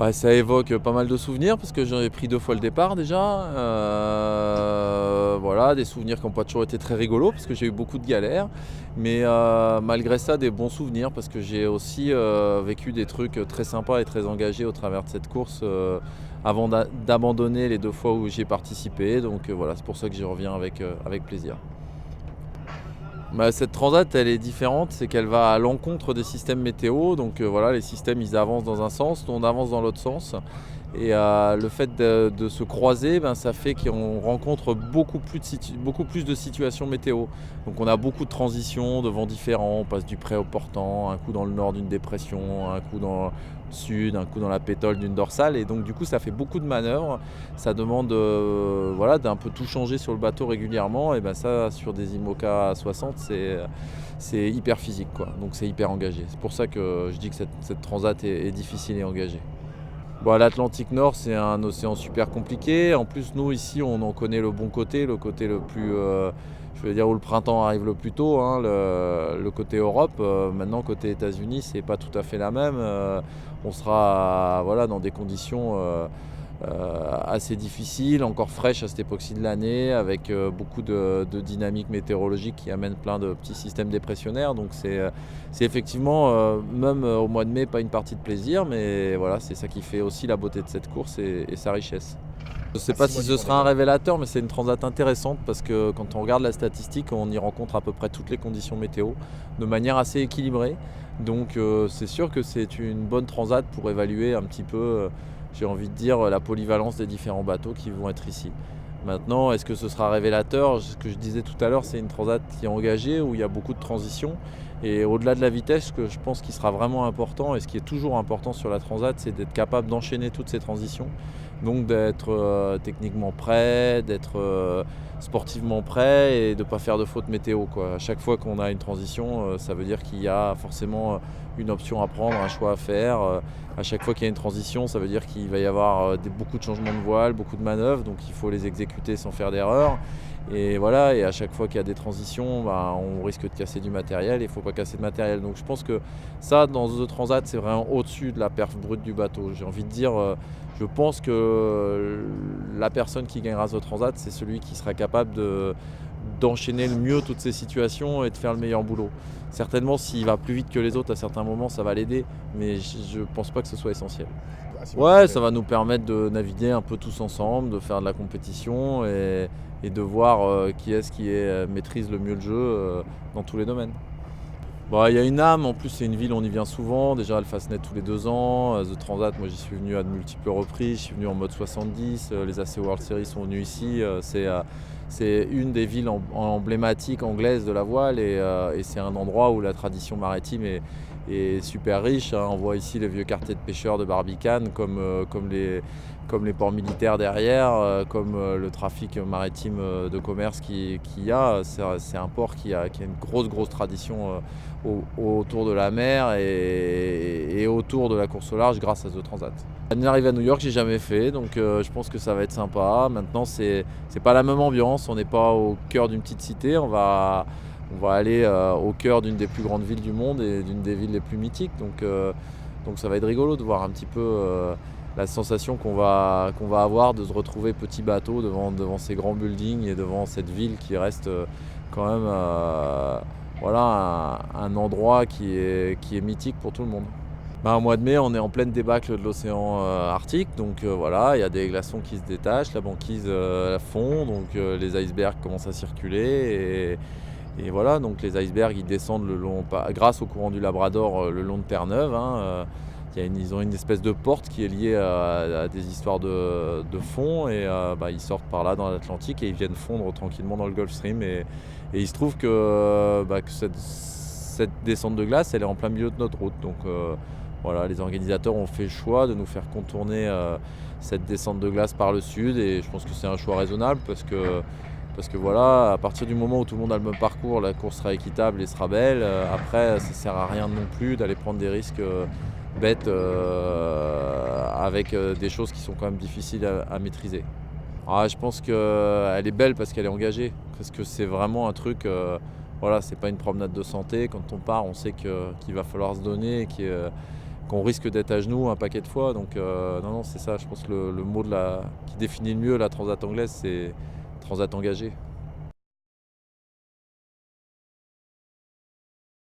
Ouais, ça évoque pas mal de souvenirs parce que j'en ai pris 2 fois le départ déjà. Voilà, des souvenirs qui n'ont pas toujours été très rigolos parce que j'ai eu beaucoup de galères. Mais malgré ça, des bons souvenirs parce que j'ai aussi vécu des trucs très sympas et très engagés au travers de cette course avant d'abandonner les 2 fois où j'y ai participé. Donc voilà, c'est pour ça que j'y reviens avec plaisir. Bah, cette transat, elle est différente, c'est qu'elle va à l'encontre des systèmes météo. Donc voilà, les systèmes, ils avancent dans un sens, nous on avance dans l'autre sens. Et le fait de se croiser, ben, ça fait qu'on rencontre beaucoup plus de situations météo. Donc on a beaucoup de transitions, de vents différents, on passe du près au portant, un coup dans le nord d'une dépression, un coup dans le sud, un coup dans la pétole d'une dorsale. Et donc du coup ça fait beaucoup de manœuvres, ça demande voilà, d'un peu tout changer sur le bateau régulièrement. Et ben ça, sur des IMOCA 60, c'est hyper physique, quoi. Donc c'est hyper engagé. C'est pour ça que je dis que cette transat est difficile et engagée. Bon, l'Atlantique Nord, c'est un océan super compliqué. En plus, nous, ici, on en connaît le bon côté, le côté le plus, je veux dire, où le printemps arrive le plus tôt, hein, le côté Europe. Maintenant, côté États-Unis, c'est pas tout à fait la même. On sera voilà, dans des conditions assez difficiles, encore fraîches à cette époque-ci de l'année, avec beaucoup de dynamiques météorologiques qui amènent plein de petits systèmes dépressionnaires. Donc c'est effectivement, même au mois de mai, pas une partie de plaisir, mais voilà, c'est ça qui fait aussi la beauté de cette course et sa richesse. Je ne sais pas si ce sera un révélateur, mais c'est une transat intéressante parce que quand on regarde la statistique, on y rencontre à peu près toutes les conditions météo de manière assez équilibrée. Donc c'est sûr que c'est une bonne transat pour évaluer un petit peu, j'ai envie de dire, la polyvalence des différents bateaux qui vont être ici. Maintenant, est-ce que ce sera révélateur? Ce que je disais tout à l'heure, c'est une transat qui est engagée, où il y a beaucoup de transitions. Et au-delà de la vitesse, ce que je pense qui sera vraiment important, et ce qui est toujours important sur la transat, c'est d'être capable d'enchaîner toutes ces transitions. Donc d'être techniquement prêt, d'être sportivement prêt et de ne pas faire de faute météo, quoi. À chaque fois qu'on a une transition, ça veut dire qu'il y a forcément une option à prendre, un choix à faire. À chaque fois qu'il y a une transition, ça veut dire qu'il va y avoir beaucoup de changements de voile, beaucoup de manœuvres, donc il faut les exécuter sans faire d'erreur. Et voilà, et à chaque fois qu'il y a des transitions, bah, on risque de casser du matériel, et il ne faut pas casser de matériel. Donc je pense que ça, dans The Transat, c'est vraiment au-dessus de la perf brute du bateau. J'ai envie de dire, je pense que la personne qui gagnera The Transat, c'est celui qui sera capable d'enchaîner le mieux toutes ces situations et de faire le meilleur boulot. Certainement, s'il va plus vite que les autres, à certains moments, ça va l'aider, mais je ne pense pas que ce soit essentiel. Ouais, ça va nous permettre de naviguer un peu tous ensemble, de faire de la compétition et de voir qui est-ce qui maîtrise le mieux le jeu dans tous les domaines. Bon, il y a une âme, en plus c'est une ville, on y vient souvent, déjà le Fastnet tous les 2 ans, The Transat, moi j'y suis venu à de multiples reprises, je suis venu en mode 70, les AC World Series sont venus ici, c'est une des villes emblématiques anglaises de la voile, et c'est un endroit où la tradition maritime est super riche, hein. On voit ici les vieux quartiers de pêcheurs de Barbicane comme les ports militaires derrière, comme le trafic maritime de commerce qu'il y a. C'est un port qui a une grosse tradition autour de la mer et autour de la course au large grâce à The Transat. Une arrivée à New York, j'ai jamais fait, donc je pense que ça va être sympa. Maintenant, c'est pas la même ambiance, on n'est pas au cœur d'une petite cité, on va aller au cœur d'une des plus grandes villes du monde et d'une des villes les plus mythiques. Donc ça va être rigolo de voir un petit peu la sensation qu'on va avoir de se retrouver petit bateau devant ces grands buildings et devant cette ville qui reste quand même voilà, un endroit qui est mythique pour tout le monde. Bah, au mois de mai, on est en pleine débâcle de l'océan Arctique, donc voilà, il y a des glaçons qui se détachent, la banquise fond, donc les icebergs commencent à circuler, et voilà, donc les icebergs ils descendent grâce au courant du Labrador le long de Terre-Neuve, hein. Ils ont une espèce de porte qui est liée à des histoires de fond, et ils sortent par là dans l'Atlantique et ils viennent fondre tranquillement dans le Gulf Stream, et il se trouve que cette descente de glace elle est en plein milieu de notre route, donc voilà, les organisateurs ont fait le choix de nous faire contourner cette descente de glace par le sud, et je pense que c'est un choix raisonnable parce que voilà, à partir du moment où tout le monde a le même parcours, la course sera équitable et sera belle. Après, ça sert à rien non plus d'aller prendre des risques bêtes avec des choses qui sont quand même difficiles à maîtriser. Je pense qu'elle est belle parce qu'elle est engagée, parce que c'est vraiment un truc, voilà, c'est pas une promenade de santé. Quand on part, on sait qu'il va falloir se donner, qu'on risque d'être à genoux un paquet de fois. Donc non, c'est ça, je pense que le mot qui définit le mieux la transat anglaise, c'est transat engagé.